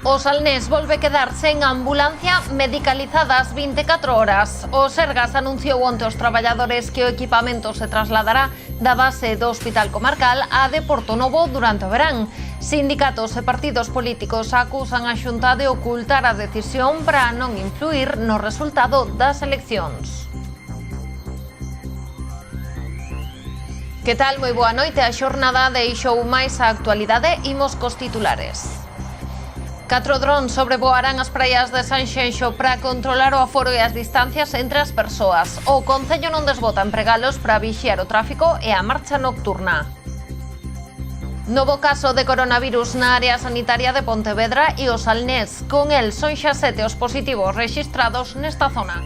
O Salnés volve quedar sen ambulancia medicalizada ás 24 horas. O Sergas anunciou onte aos traballadores que o equipamento se trasladará da base do Hospital Comarcal á de Portonovo durante o verán. Sindicatos e partidos políticos acusan a Xunta de ocultar a decisión para non influir no resultado das eleccións. Que tal? Moi boa noite. A xornada deixou máis a actualidade. Imos cos titulares. 4 drons sobrevoarán as praias de Sanxenxo para controlar o aforo e as distancias entre as persoas. O Concello non desbota empregalos para vixiar o tráfico e a marcha nocturna. Novo caso de coronavirus na área sanitaria de Pontevedra e o Salnés. Con el son xa 7 os positivos rexistrados nesta zona.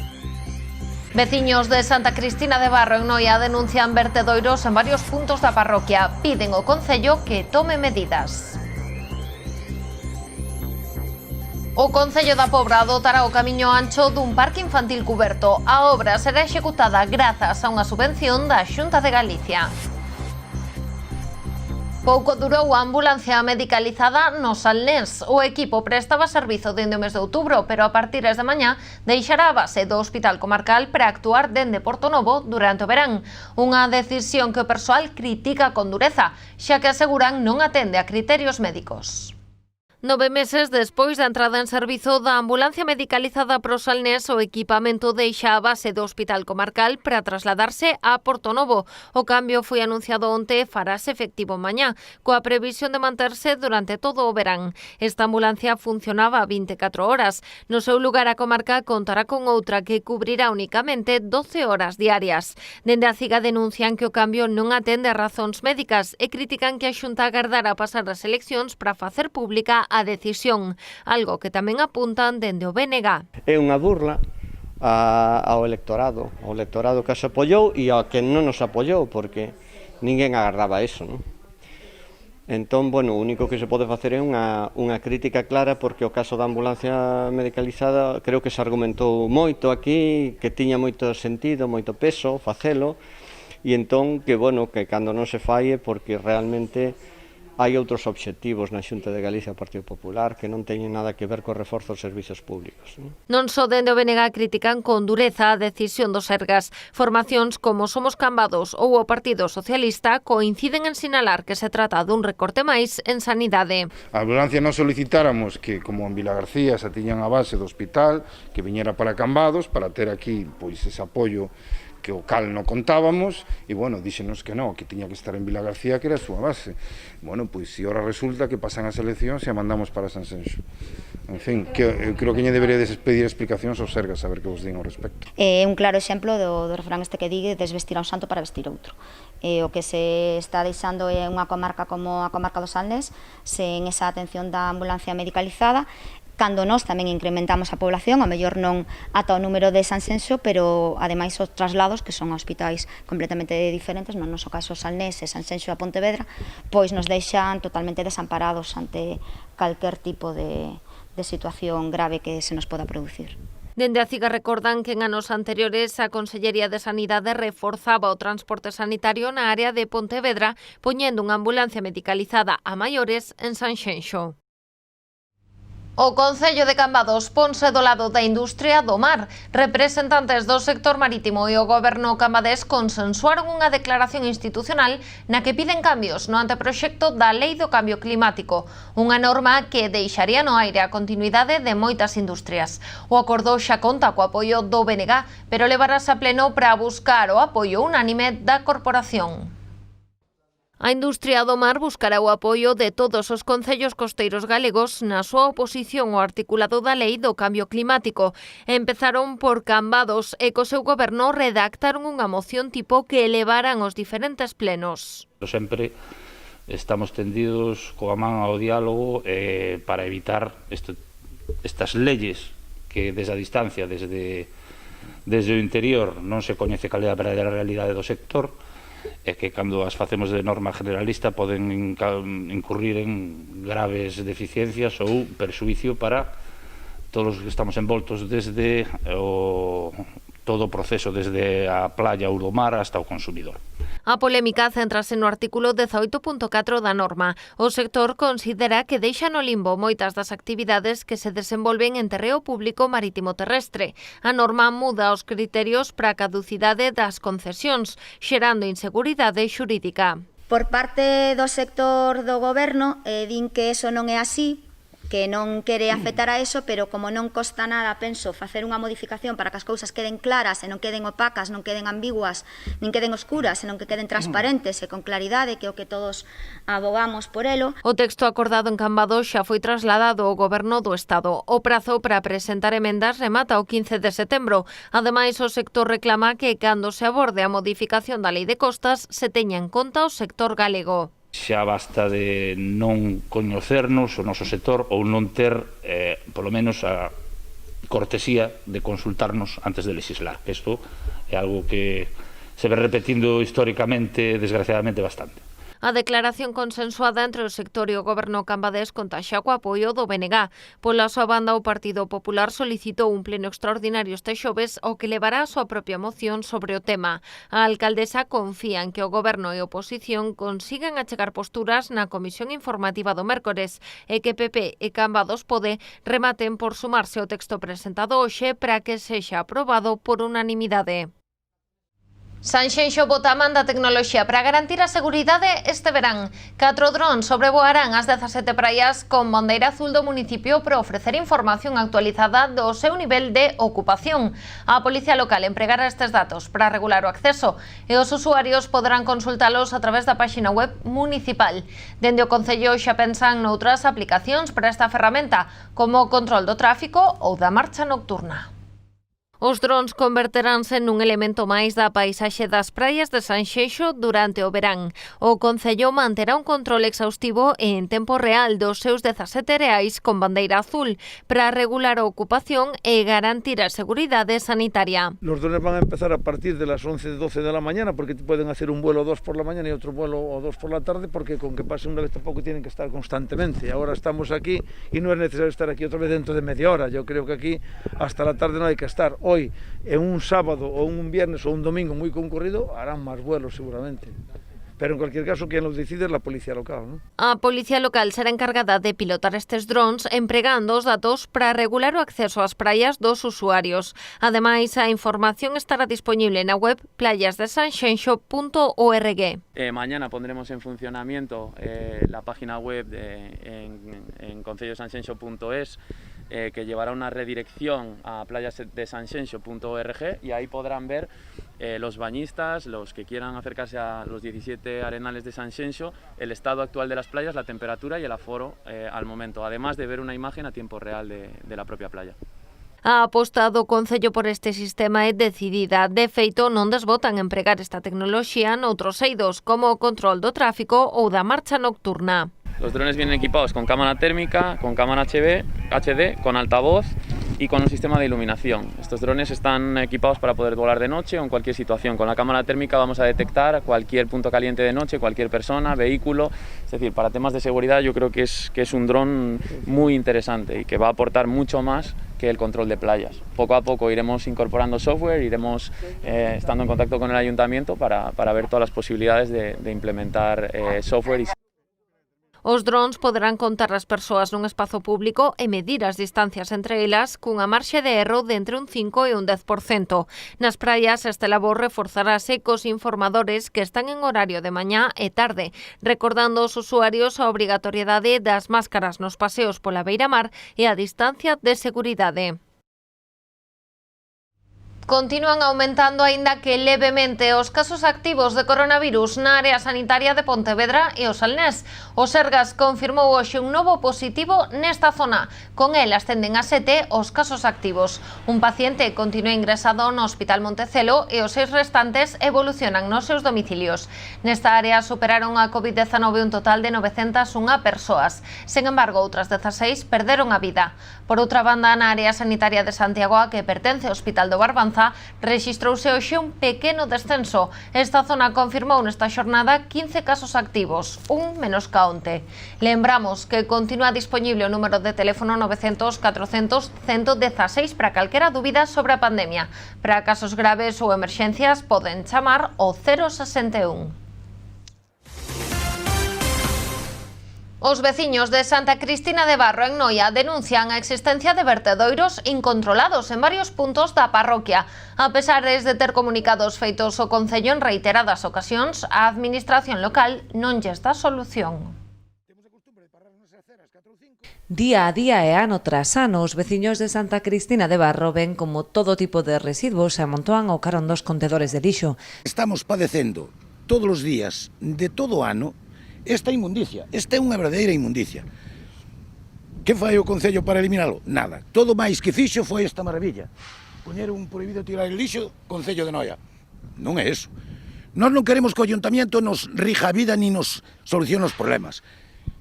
Veciños de Santa Cristina de Barro en Noia denuncian vertedoiros en varios puntos da parroquia. Piden ao Concello que tome medidas. O Concello da Pobra dotará o camiño ancho dun parque infantil cuberto. A obra será executada grazas a unha subvención da Xunta de Galicia. Pouco durou a ambulancia medicalizada no Salnés. O equipo prestaba servizo dende o mes de outubro, pero a partir de mañá deixará a base do Hospital Comarcal para actuar dende Portonovo durante o verán. Unha decisión que o persoal critica con dureza, xa que aseguran non atende a criterios médicos. 9 meses despois da entrada en servizo da ambulancia medicalizada pro Salnés, o equipamento deixa a base do Hospital Comarcal para trasladarse a Portonovo. O cambio foi anunciado onte e farase efectivo mañá, coa previsión de manterse durante todo o verán. Esta ambulancia funcionaba 24 horas. No seu lugar, a comarca contará con outra que cubrirá únicamente 12 horas diarias. Dende a CIGA denuncian que o cambio non atende a razóns médicas e critican que a Xunta agardara a pasar as eleccións para facer pública a decisión, algo que tamén apuntan dende o BNG. É unha burla ao electorado que se apoiou e ao que non nos apoiou, porque ninguén agardaba eso, non? Entón, bueno, o único que se pode facer é unha crítica clara, porque o caso da ambulancia medicalizada creo que se argumentou moito aquí, que tiña moito sentido, moito peso facelo, e entón que, bueno, que cando non se fai é porque realmente hai outros obxectivos na Xunta de Galicia e Partido Popular que non teñen nada que ver co reforzo dos servizos públicos. Non só dende o BNG critican con dureza a decisión dos Sergas. Formacións como Somos Cambados ou o Partido Socialista coinciden en sinalar que se trata dun recorte máis en sanidade. A ambulancia non solicitáramos que, como en Vilagarcía, se tiñan a base do hospital, que viñera para Cambados, para ter aquí pois ese apoio que o cal non contábamos, e, bueno, díxenos que non, que tiña que estar en Vilagarcía, que era a súa base. Bueno, pois, se ora resulta que pasan as eleccións e a mandamos para Sanxenxo. En fin, que creo que lle debería pedir explicacións aos Sergas, a ver que vos din ao respecto. É un claro exemplo do refrán este que digue desvestir a un santo para vestir outro. O que se está deixando é unha comarca como a comarca do Salnés, sen esa atención da ambulancia medicalizada, cando nós tamén incrementamos a población, ao mellor non ata o número de Sanxenxo, pero ademais os traslados, que son a hospitais completamente diferentes, no noso caso Salnés e Sanxenxo a Pontevedra, pois nos deixan totalmente desamparados ante calquer tipo de situación grave que se nos poda producir. Dende a CIGA recordan que en anos anteriores a Consellería de Sanidade reforzaba o transporte sanitario na área de Pontevedra, poñendo unha ambulancia medicalizada a maiores en Sanxenxo. O Concello de Cambados ponse do lado da industria do mar. Representantes do sector marítimo e o goberno cambadés consensuaron unha declaración institucional na que piden cambios no anteproxecto da Lei do Cambio Climático, unha norma que deixaría no aire a continuidade de moitas industrias. O acordo xa conta co apoio do BNG, pero levarase a pleno para buscar o apoio unánime da corporación. A industria do mar buscará o apoio de todos os concellos costeiros galegos na súa oposición ao articulado da Lei do Cambio Climático. Empezaron por Cambados e co seu goberno redactaron unha moción tipo que elevaran os diferentes plenos. Sempre estamos tendidos coa man ao diálogo para evitar estas leyes que desde a distancia, desde o interior, non se coñece cal é a verdadeira realidade do sector, e que cando as facemos de norma generalista poden incurrir en graves deficiencias ou perxuicio para todos os que estamos envoltos desde todo o proceso, desde a playa ou do mar hasta o consumidor. A polémica céntrase no artículo 18.4 da norma. O sector considera que deixa no limbo moitas das actividades que se desenvolven en terreo público marítimo terrestre. A norma muda os criterios para a caducidade das concesións, xerando inseguridade xurídica. Por parte do sector do goberno, din que eso non é así, que non quere afectar a eso, pero como non costa nada, penso, facer unha modificación para que as cousas queden claras e non queden opacas, non queden ambiguas, nin queden oscuras, senón que queden transparentes e con claridade, que é o que todos abogamos por elo. O texto acordado en Cambados xa foi trasladado ao Goberno do Estado. O prazo para presentar emendas remata o 15 de setembro. Ademais, o sector reclama que cando se aborde a modificación da Lei de Costas se teña en conta o sector galego. Xa basta de non coñecernos o noso sector ou non ter, polo menos, a cortesía de consultarnos antes de legislar. Isto é algo que se ve repetindo históricamente, desgraciadamente, bastante. A declaración consensuada entre o sector e o Goberno cambadés contaxa co apoio do BNG. Pola súa banda, o Partido Popular solicitou un pleno extraordinario este xoves o que levará a súa propia moción sobre o tema. A alcaldesa confía en que o Goberno e a oposición consigan achegar posturas na Comisión Informativa do mércores e que PP e Cambados Pode rematen por sumarse ao texto presentado hoxe para que sexa aprobado por unanimidade. Sanxenxo bota a man da tecnoloxía para garantir a seguridade este verán. 4 drons sobrevoarán as 17 praias con bandeira azul do municipio para ofrecer información actualizada do seu nivel de ocupación. A Policía Local empregará estes datos para regular o acceso e os usuarios poderán consultalos a través da páxina web municipal. Dende o Concello xa pensan noutras aplicacións para esta ferramenta, como o control do tráfico ou da marcha nocturna. Os drons converteránse nun elemento máis da paisaxe das praias de Sanxenxo durante o verán. O Concello manterá un control exhaustivo e en tempo real dos seus 17 areais con bandeira azul para regular a ocupación e garantir a seguridade sanitaria. Los drones van a empezar a partir de las 11-12 de la mañana porque pueden hacer un vuelo 2 por la mañana y otro vuelo o 2 por la tarde porque con que pase una vez tampoco tienen que estar constantemente. Ahora estamos aquí y no es necesario estar aquí otra vez dentro de media hora. Yo creo que aquí hasta la tarde no hay que estar. Hoy, en un sábado o un viernes o un domingo muy concurrido, harán más vuelos seguramente. Pero en cualquier caso, quien lo decide es la Policía Local, ¿no? A Policía Local será encargada de pilotar estes drones empregando os datos para regular o acceso ás praias dos usuarios. Ademais, a información estará disponible na web playasdesanxenxo.org. Mañana pondremos en funcionamiento la página web en concellosanxenxo.es que llevará una redirección a playasdesanxenxo.org y ahí podrán ver los bañistas, los que quieran acercarse a los 17 arenales de Sanxenxo, el estado actual de las playas, la temperatura y el aforo al momento, además de ver una imagen a tiempo real de la propia playa. A aposta do Concello por este sistema é decidida. De feito, non desbotan empregar esta tecnoloxía noutros eidos, como o control do tráfico ou da marcha nocturna. Los drones vienen equipados con cámara térmica, con cámara HD, con altavoz y con un sistema de iluminación. Estos drones están equipados para poder volar de noche o en cualquier situación. Con la cámara térmica vamos a detectar cualquier punto caliente de noche, cualquier persona, vehículo. Es decir, para temas de seguridad yo creo que es un dron muy interesante y que va a aportar mucho más que el control de playas. Poco a poco iremos incorporando software, iremos estando en contacto con el ayuntamiento para ver todas las posibilidades de implementar software. Os drons poderán contar as persoas nun espazo público e medir as distancias entre elas cunha marxe de erro de entre un 5 e un 10%. Nas praias, este labor reforzarase cos informadores que están en horario de mañá e tarde, recordando aos usuarios a obrigatoriedade das máscaras nos paseos pola beira-mar e a distancia de seguridade. Continúan aumentando, aínda que levemente, os casos activos de coronavirus na área sanitaria de Pontevedra e o Salnés. O Sergas confirmou hoxe un novo positivo nesta zona. Con el ascenden a 7 os casos activos. Un paciente continúa ingresado no Hospital Montecelo e os 6 restantes evolucionan nos seus domicilios. Nesta área superaron a COVID-19 un total de 901 persoas. Sen embargo, outras 16 perderon a vida. Por outra banda, na área sanitaria de Santiago, a que pertence ao Hospital do Barbanza, Monza rexistrouse hoxe un pequeno descenso. Esta zona confirmou nesta xornada 15 casos activos, un menos ca onte. Lembramos que continúa disponible o número de teléfono 900 400 116 para calquera dúbida sobre a pandemia. Para casos graves ou emerxencias poden chamar o 061. Os veciños de Santa Cristina de Barro en Noia denuncian a existencia de vertedoiros incontrolados en varios puntos da parroquia. A pesar de ter comunicados feitos o Concello en reiteradas ocasións, a administración local non lles dá solución. Día a día e ano tras ano, os veciños de Santa Cristina de Barro ven como todo tipo de residuos se amontoan ao carón dos contedores de lixo. Estamos padecendo todos os días de todo o ano esta inmundicia. Esta é unha verdadeira inmundicia. Que fai o Concello para eliminalo? Nada. Todo máis que fixo foi esta maravilla. Poñer un prohibido tirar el lixo, Concello de Noia. Non é eso. Nós non queremos que o Ayuntamento nos rija a vida ni nos solucione os problemas.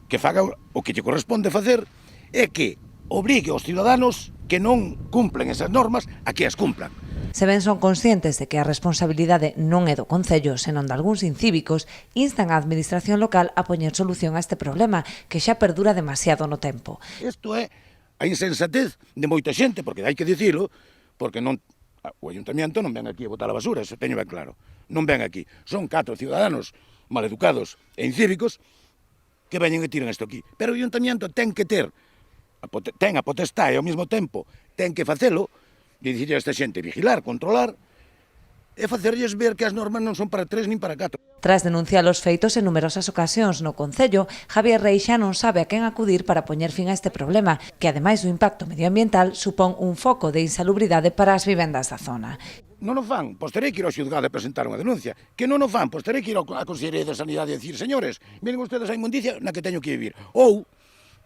Que faga o que lle corresponde facer é que obrigue aos ciudadanos que non cumplen esas normas a que as cumplan. Se ben son conscientes de que a responsabilidade non é do Concello, senón de algúns incívicos, instan a administración local a poñer solución a este problema, que xa perdura demasiado no tempo. Isto é a insensatez de moita xente, porque hai que dicilo, porque non o Ayuntamiento non ven aquí a botar a basura, eso teño ben claro. Non ven aquí. Son 4 ciudadanos maleducados e incívicos que veñen e tiran isto aquí. Pero o Ayuntamiento ten que ten a potestade e ao mesmo tempo ten que facelo, e dicirle a esta xente vigilar, controlar, e facerlles ver que as normas non son para 3 nin para 4. Tras denunciar os feitos en numerosas ocasións no Concello, Javier Rei xa non sabe a quen acudir para poñer fin a este problema, que ademais do impacto medioambiental supón un foco de insalubridade para as vivendas da zona. Non o fan, pois terei que ir ao xulgado a presentar unha denuncia. Que non o fan, pois terei que ir á Consellería de Sanidade e dicir, señores, miren ustedes a inmundicia na que teño que vivir. Ou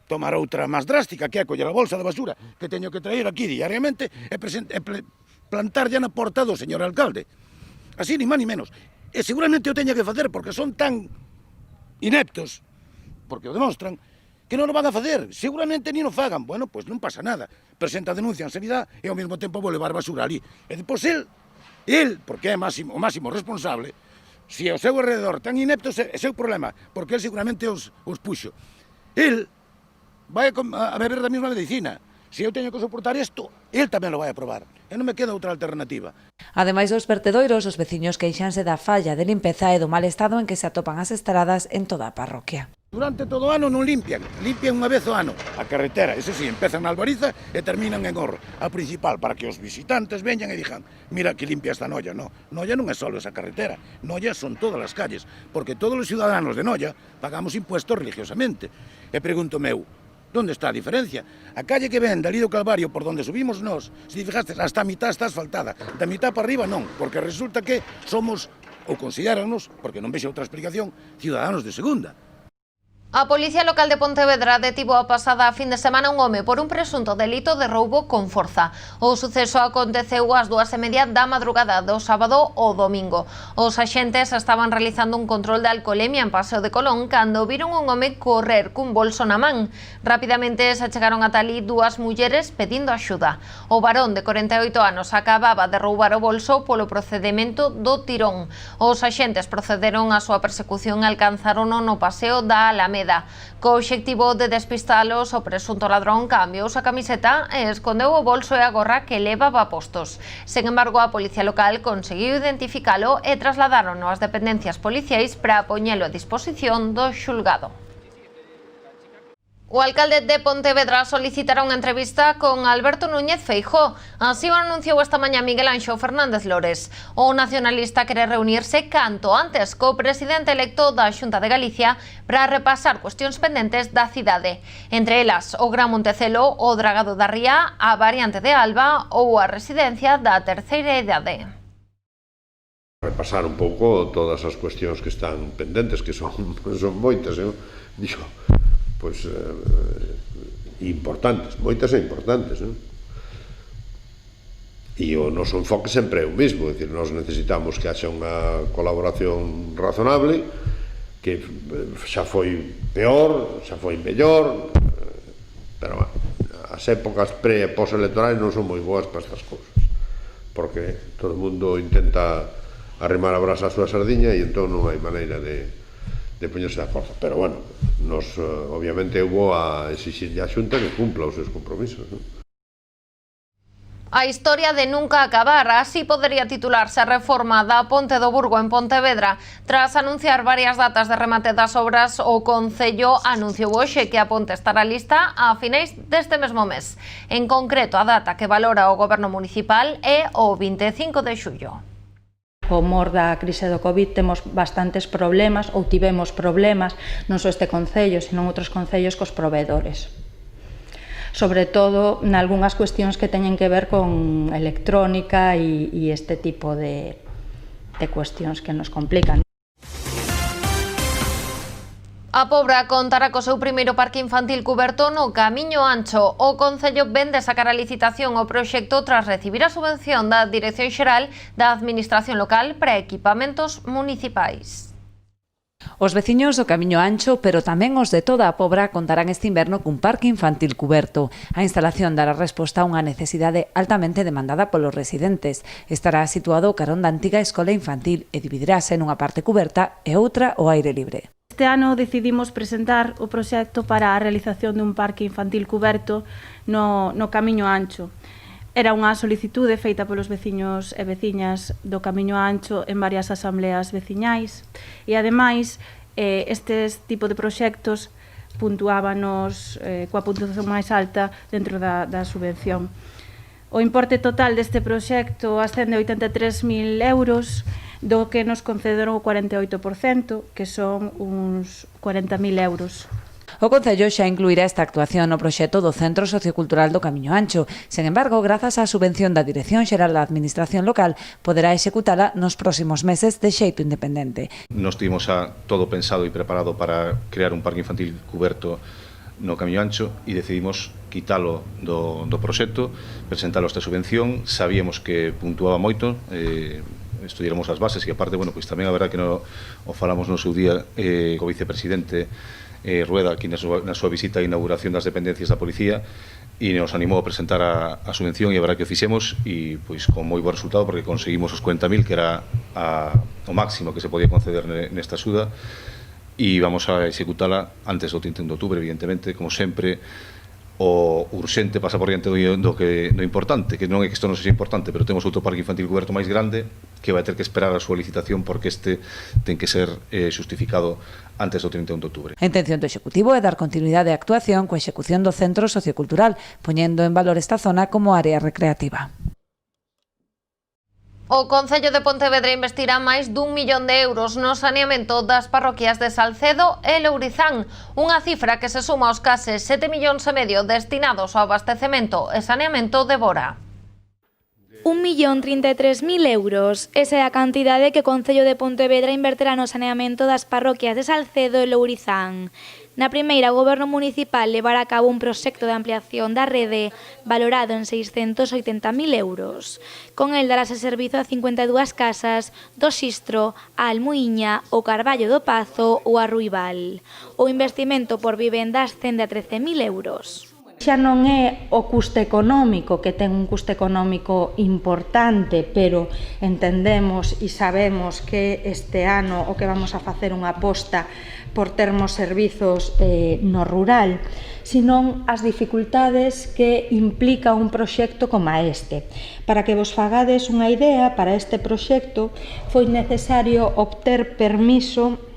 tomar outra máis drástica, que é coller a bolsa de basura que teño que traer aquí diariamente e plantar ya na porta do señor alcalde. Así, ni máis ni menos. E seguramente o teña que facer, porque son tan ineptos, porque o demostran, que non o van a facer. Seguramente ni o fagan. Bueno, pois non pasa nada. Presenta denuncia en sanidade e ao mesmo tempo vou levar basura ali. E depois el, porque é o máximo responsable, se ao seu alrededor tan ineptos é seu problema, porque el seguramente os puxo. El vai a beber da mesma medicina. Se eu teño que soportar isto, el tamén lo vai a probar. E non me queda outra alternativa. Ademais dos vertedoiros, os veciños queixanse da falla de limpeza e do mal estado en que se atopan as estradas en toda a parroquia. Durante todo o ano non limpian unha vez ao ano. A carretera, ese sí, empezan na Albariza e terminan en Orro, a principal, para que os visitantes veñan e dixan, mira que limpia esta Noia. No, Noia non é só esa carretera, Noia son todas as calles, porque todos os ciudadanos de Noia pagamos impuestos religiosamente. E pregúntome eu, ¿dónde está a diferencia? A calle que ven dali do Calvario por donde subimos nós, se fijastes, hasta a mitad está asfaltada, da mitad para arriba non, porque resulta que somos, ou considéranos, porque non vexo outra explicación, ciudadanos de segunda. A Policía Local de Pontevedra detivo a pasada fin de semana un home por un presunto delito de roubo con forza. O suceso aconteceu ás 2:30 da madrugada do sábado ao domingo. Os axentes estaban realizando un control de alcolemia en Paseo de Colón cando viron un home correr cun bolso na man. Rapidamente se chegaron ata ali 2 mulleres pedindo axuda. O varón de 48 anos acababa de roubar o bolso polo procedimento do tirón. Os axentes procederon á súa persecución e alcanzárono no Paseo da Alameda. Co obxectivo de despistalos, o presunto ladrón cambiou a camiseta e escondeu o bolso e a gorra que levaba postos. Sen embargo, a Policía Local conseguiu identificalo e trasladaron ás dependencias policiais para poñelo a disposición do xulgado. O alcalde de Pontevedra solicitará unha entrevista con Alberto Núñez Feijóo. Así o anunciou esta mañá Miguel Anxo Fernández Lores. O nacionalista quere reunirse canto antes co presidente electo da Xunta de Galicia para repasar cuestións pendentes da cidade. Entre elas, o Gran Montecelo, o Dragado da Ría, a variante de Alba ou a residencia da terceira idade. Repasar un pouco todas as cuestións que están pendentes, que son moitas, dixo, pois importantes, moitas e importantes, non? E o noso enfoque sempre é o mesmo, é dicir, nós necesitamos que haxa unha colaboración razonable, que xa foi peor, xa foi mellor, pero as épocas pre- e pos-electorais non son moi boas para estas cousas. porque todo o mundo intenta arrimar a brasa a súa sardiña e entón non hai maneira de poñerse a forza. Pero, bueno, nos, obviamente, eu vou a exixirlle a Xunta que cumpla os seus compromisos, non? A historia de nunca acabar, así podería titularse a reforma da Ponte do Burgo en Pontevedra. Tras anunciar varias datas de remate das obras, o Concello anunciou hoxe que a ponte estará lista a finais deste mesmo mes. En concreto, a data que valora o Goberno municipal é o 25 de xullo. Co mor da crise do Covid temos bastantes problemas, ou tivemos problemas, non só este Concello, senón outros concellos cos proveedores. Sobre todo nalgunhas cuestións que teñen que ver con electrónica e este tipo de cuestións que nos complican. A Pobra contará co seu primeiro parque infantil cuberto no Camiño Ancho. O Concello vén de sacar a licitación o proxecto tras recibir a subvención da Dirección Xeral da Administración Local para equipamentos municipais. Os veciños do Camiño Ancho, pero tamén os de toda a Pobra, contarán este inverno cun parque infantil cuberto. A instalación dará resposta a unha necesidade altamente demandada polos residentes. Estará situado carón da antiga escola infantil e dividirase nunha parte cuberta e outra ao aire libre. Este ano decidimos presentar o proxecto para a realización dun parque infantil cuberto no Camiño Ancho. Era unha solicitude feita polos veciños e veciñas do Camiño Ancho en varias asambleas veciñais e, ademais, estes tipo de proxectos puntuábanos coa puntuación máis alta dentro da subvención. O importe total deste proxecto ascende a 83.000 euros, do que nos concederon o 48%, que son uns 40.000 euros. O Concello xa incluirá esta actuación no proxecto do Centro Sociocultural do Camiño Ancho. Sen embargo, grazas á subvención da Dirección Xeral da Administración Local, poderá executala nos próximos meses de xeito independente. Nos tivemos todo pensado e preparado para crear un parque infantil cuberto no Camiño Ancho e decidimos quitalo do proxecto, presentalo esta subvención. Sabíamos que puntuaba moito, estudiáramos as bases e aparte, bueno, pois tamén a verdad que o falamos no seu día co vicepresidente Rueda aquí na súa visita a inauguración das dependencias da Policía e nos animou a presentar a subvención e a verdad que o fixemos e pois con moi bo resultado porque conseguimos os 40.000 que era o máximo que se podía conceder nesta axuda e vamos a executala antes do 31 de outubro, evidentemente, como sempre. O urxente pasa por diante do importante, que non é que isto non sexa importante, pero temos outro parque infantil cuberto máis grande que vai ter que esperar a súa licitación porque este ten que ser xustificado antes do 31 de outubro. A intención do Executivo é dar continuidade á actuación coa execución do Centro Sociocultural, poñendo en valor esta zona como área recreativa. O Concello de Pontevedra investirá máis d'1 millón de euros no saneamento das parroquias de Salcedo e Lourizán, unha cifra que se suma aos case 7,5 millóns destinados ao abastecemento e saneamento de Bora. 1.033.000 euros. Esa é a cantidade que o Concello de Pontevedra inverterá no saneamento das parroquias de Salcedo e Lourizán. Na primeira, o Goberno municipal levará a cabo un proxecto de ampliación da rede valorado en 680.000 euros. Con el darase servizo a 52 casas do Xistro, a Almuíña, o Carballo do Pazo ou a Ruibal. O investimento por vivenda ascende a 13.000 euros. Xa non é o custe económico, que ten un custe económico importante, pero entendemos e sabemos que este ano o que vamos a facer unha aposta por termos servizos no rural, senón as dificultades que implica un proxecto como este. Para que vos fagades unha idea, para este proxecto foi necesario obter permiso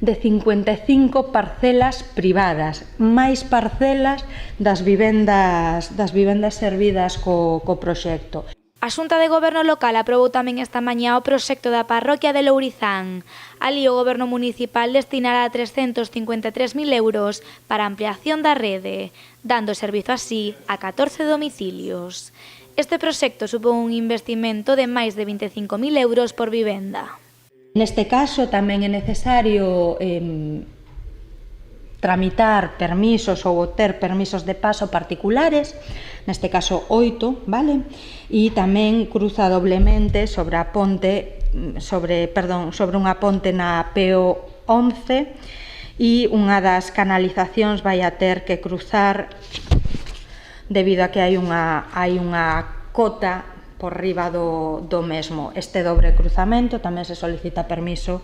de 55 parcelas privadas, máis parcelas das vivendas servidas co proxecto. A Xunta de Goberno Local aprobou tamén esta mañá o proxecto da parroquia de Lourizán. Alí o Goberno Municipal destinará 353.000 euros para a ampliación da rede, dando servizo así a 14 domicilios. Este proxecto supón un investimento de máis de 25.000 euros por vivenda. Neste caso tamén é necesario tramitar permisos ou obter permisos de paso particulares, neste caso 8, vale? E tamén cruza doblemente sobre a ponte, sobre unha ponte na PO 11 e unha das canalizacións vai a ter que cruzar debido a que hai unha cota por riba do mesmo. Este dobre cruzamento tamén se solicita permiso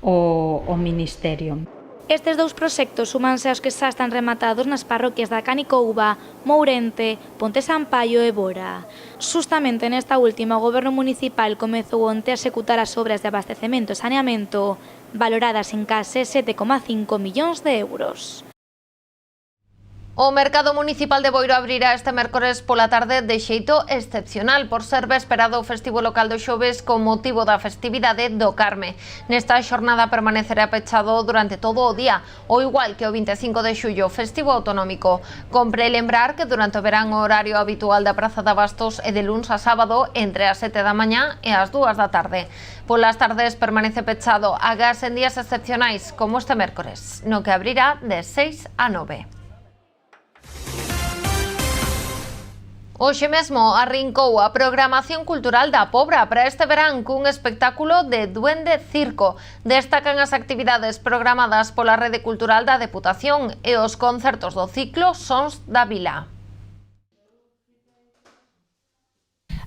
ao Ministerio. Estes dous proxectos súmanse aos que xa están rematados nas parroquias da Canicouba, Mourente, Ponte Sampaio e Bora. Justamente nesta última, o Goberno Municipal comezou onte a executar as obras de abastecemento e saneamento, valoradas en case 7,5 millóns de euros. O mercado municipal de Boiro abrirá este mércores pola tarde de xeito excepcional por ser véspera do festivo local do xoves con motivo da festividade do Carme. Nesta xornada permanecerá pechado durante todo o día, o igual que o 25 de xullo, festivo autonómico. Compre lembrar que durante o verán o horario habitual da Praza de Abastos é de luns a sábado entre as 7 da mañá e as 2 da tarde. Polas tardes permanece pechado agás en días excepcionais como este mércores, no que abrirá de 6 a 9. Hoxe mesmo arrincou a programación cultural da Pobra para este verán cun espectáculo de Duende Circo. Destacan as actividades programadas pola Rede Cultural da Deputación e os concertos do ciclo Sons da Vila.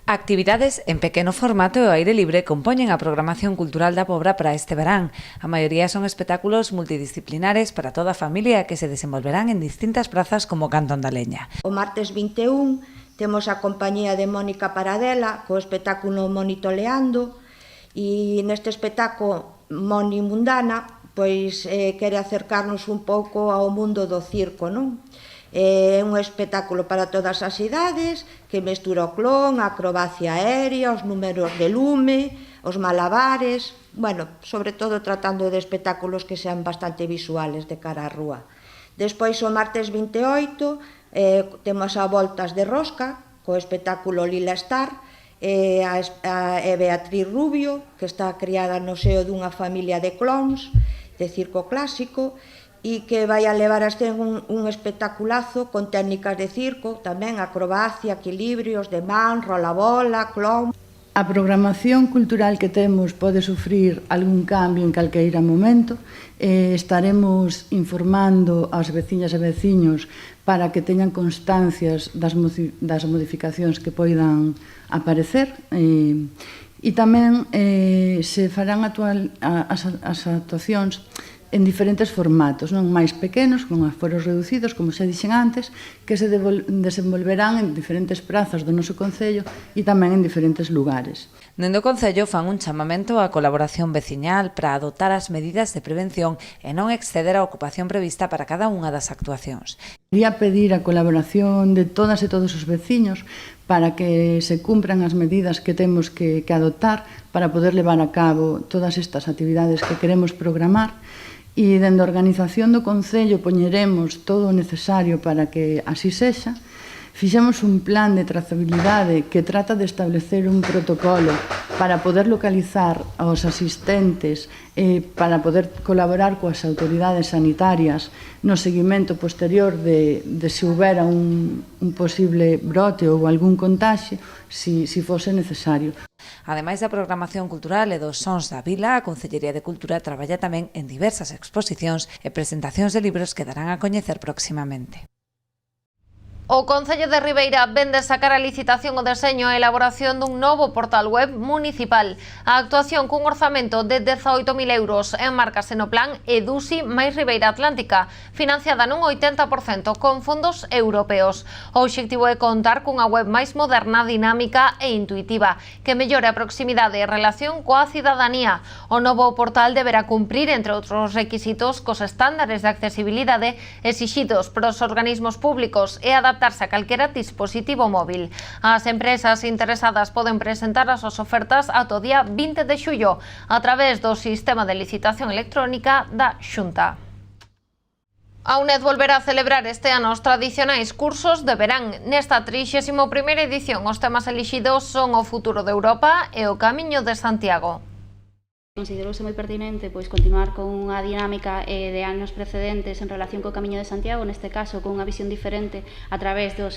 Actividades en pequeno formato e ao aire libre compoñen a programación cultural da Pobra para este verán. A maioría son espectáculos multidisciplinares para toda a familia que se desenvolverán en distintas prazas como Cantón da Leña. O martes 21 temos a compañía de Mónica Paradela co espectáculo Monitoleando, e neste espectáculo Moni Mundana pois quere acercarnos un pouco ao mundo do circo, non? É un espectáculo para todas as idades que mestura o clon, a acrobacia aérea, os números de lume, os malabares, bueno, sobre todo tratando de espectáculos que sean bastante visuales de cara á rúa. Despois o martes 28 temos a Voltas de Rosca co espectáculo Lila Star e Beatriz Rubio, que está criada no seo dunha familia de clons de circo clásico e que vai a levar a escena un espectaculazo con técnicas de circo, tamén acrobacia, equilibrios de man, rola-bola, clon. A programación cultural que temos pode sufrir algún cambio en calqueira momento. Estaremos informando aos veciñas e veciños para que teñan constancias das modificacións que poidan aparecer. E tamén se farán as actuacións en diferentes formatos, non máis pequenos, con aforos reducidos, como se dixen antes, que se desenvolverán en diferentes prazas do noso concello e tamén en diferentes lugares. Dende o Concello fan un chamamento á colaboración veciñal para adoptar as medidas de prevención e non exceder a ocupación prevista para cada unha das actuacións. Quería pedir a colaboración de todas e todos os veciños para que se cumpran as medidas que temos que adoptar para poder levar a cabo todas estas actividades que queremos programar. E dende a organización do Concello poñeremos todo o necesario para que así sexa. Fixemos un plan de trazabilidade que trata de establecer un protocolo para poder localizar aos asistentes e para poder colaborar coas autoridades sanitarias no seguimento posterior de se houbera un posible brote ou algún contaxio, si fose necesario. Ademais da programación cultural e dos Sons da Vila, a Concellería de Cultura traballa tamén en diversas exposicións e presentacións de libros que darán a coñecer próximamente. O Concello de Ribeira vende sacar a licitación o deseño e elaboración dun novo portal web municipal. A actuación cun orzamento de 18.000 euros enmárcase no plan EDUSI máis Ribeira Atlántica, financiada nun 80% con fondos europeos. O obxectivo é contar cunha web máis moderna, dinámica e intuitiva, que mellore a proximidade e relación coa cidadanía. O novo portal deberá cumprir, entre outros requisitos, cos estándares de accesibilidade exixidos polos organismos públicos e adaptarse a calquera dispositivo móvil. As empresas interesadas poden presentar as súas ofertas ata o día 20 de xullo a través do sistema de licitación electrónica da Xunta. A UNED volverá a celebrar este ano os tradicionais cursos de verán. Nesta 31ª edición, os temas elixidos son o futuro de Europa e o Camiño de Santiago. Considerouse moi pertinente continuar con unha dinámica de anos precedentes en relación co Camiño de Santiago, neste caso con unha visión diferente a través dos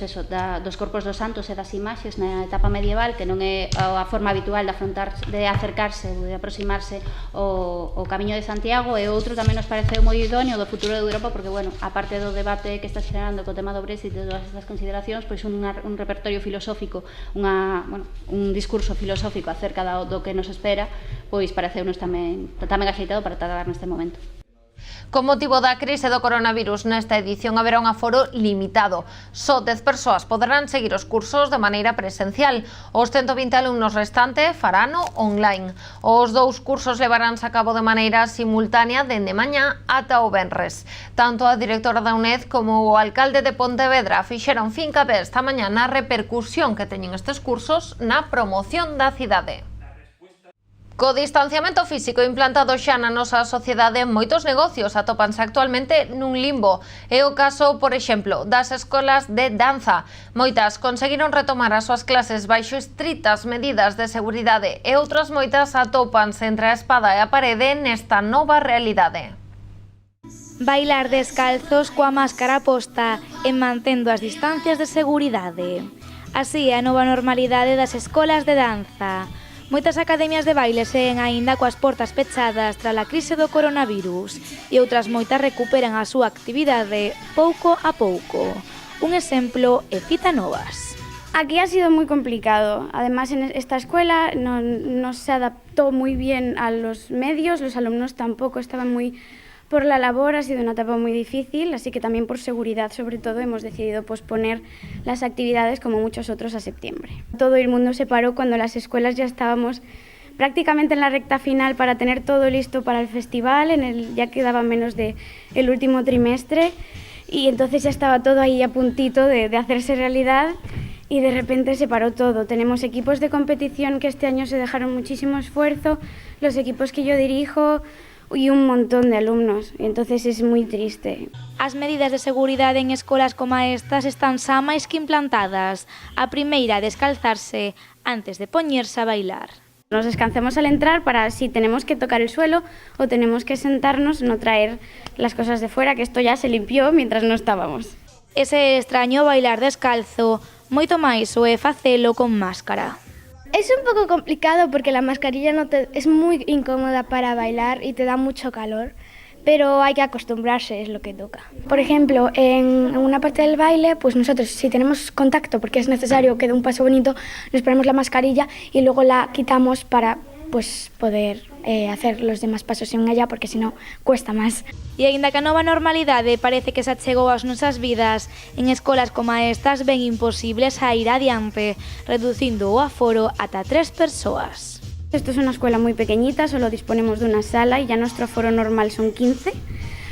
corpos dos santos e das imaxes na etapa medieval, que non é a forma habitual de acercarse ou de aproximarse ao Camiño de Santiago, e outro tamén nos pareceu moi idóneo do futuro de Europa, porque, bueno, a parte do debate que está xerando co tema do Brexit e todas estas consideracións, pois un repertorio filosófico, un discurso filosófico acerca do que nos espera, pois pareceu tamén axeitado para tratar neste momento. Con motivo da crise do coronavirus, nesta edición haberá un aforo limitado. Só 10 persoas poderán seguir os cursos de maneira presencial. Os 120 alumnos restantes farano online. Os 2 cursos levaránse a cabo de maneira simultánea dende mañá ata o venres. Tanto a directora da UNED como o alcalde de Pontevedra fixeron fincapé esta mañá na repercusión que teñen estes cursos na promoción da cidade. Co distanciamento físico implantado xa na nosa sociedade, moitos negocios atópanse actualmente nun limbo. É o caso, por exemplo, das escolas de danza. Moitas conseguiron retomar as súas clases baixo estritas medidas de seguridade e outras moitas atópanse entre a espada e a parede nesta nova realidade. Bailar descalzos coa máscara posta e mantendo as distancias de seguridade. Así é a nova normalidade das escolas de danza. Moitas academias de baile seguen aínda coas portas pechadas tras a crise do coronavirus e outras moitas recuperan a súa actividade pouco a pouco. Un exemplo é Cita Novas. Aquí ha sido muy complicado. Además, en esta escuela no se adaptó muy bien a los medios, los alumnos tampoco estaban muy por la labor, ha sido una etapa muy difícil, así que también por seguridad, sobre todo, hemos decidido posponer las actividades, como muchos otros, a septiembre. Todo el mundo se paró cuando las escuelas ya estábamos prácticamente en la recta final para tener todo listo para el festival, ya quedaba menos del último trimestre, y entonces ya estaba todo ahí a puntito de hacerse realidad, y de repente se paró todo. Tenemos equipos de competición que este año se dejaron muchísimo esfuerzo, los equipos que yo dirijo, e un montón de alumnos, e entonces es moi triste. As medidas de seguridade en escolas como estas están xa máis que implantadas. A primeira, descalzarse antes de poñerse a bailar. Nos descansamos al entrar para si tenemos que tocar el suelo o tenemos que sentarnos, no traer las cosas de fuera, que esto ya se limpió mientras no estábamos. Ese extraño bailar descalzo, moito máis o é facelo con máscara. Es un poco complicado porque la mascarilla es muy incómoda para bailar y te da mucho calor, pero hay que acostumbrarse, es lo que toca. Por ejemplo, en una parte del baile, pues nosotros si tenemos contacto, porque es necesario que dé un paso bonito, nos ponemos la mascarilla y luego la quitamos para poder hacer los demás pasos en ella, porque si no cuesta máis. E aínda que a nova normalidade parece que se achegou ás nosas vidas, en escolas como estas ven imposibles a ir adiante, reducindo o aforo ata 3 persoas. Esto es una escuela muy pequeñita, solo disponemos de una sala y ya nuestro aforo normal son 15.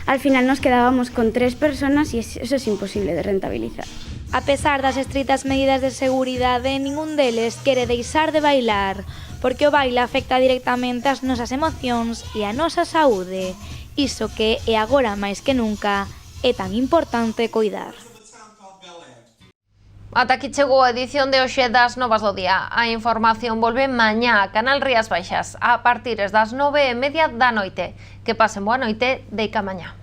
Al final nos quedábamos con 3 personas y eso es imposible de rentabilizar. A pesar das estritas medidas de seguridade, ningún deles quere deixar de bailar, porque o baile afecta directamente as nosas emocións e a nosa saúde. Iso que é agora máis que nunca é tan importante coidar. Ata aquí chegou a edición de hoxe das Novas do Día. A información volve mañá a Canal Rías Baixas a partir das 9:30 da noite. Que pasen boa noite, deica mañá.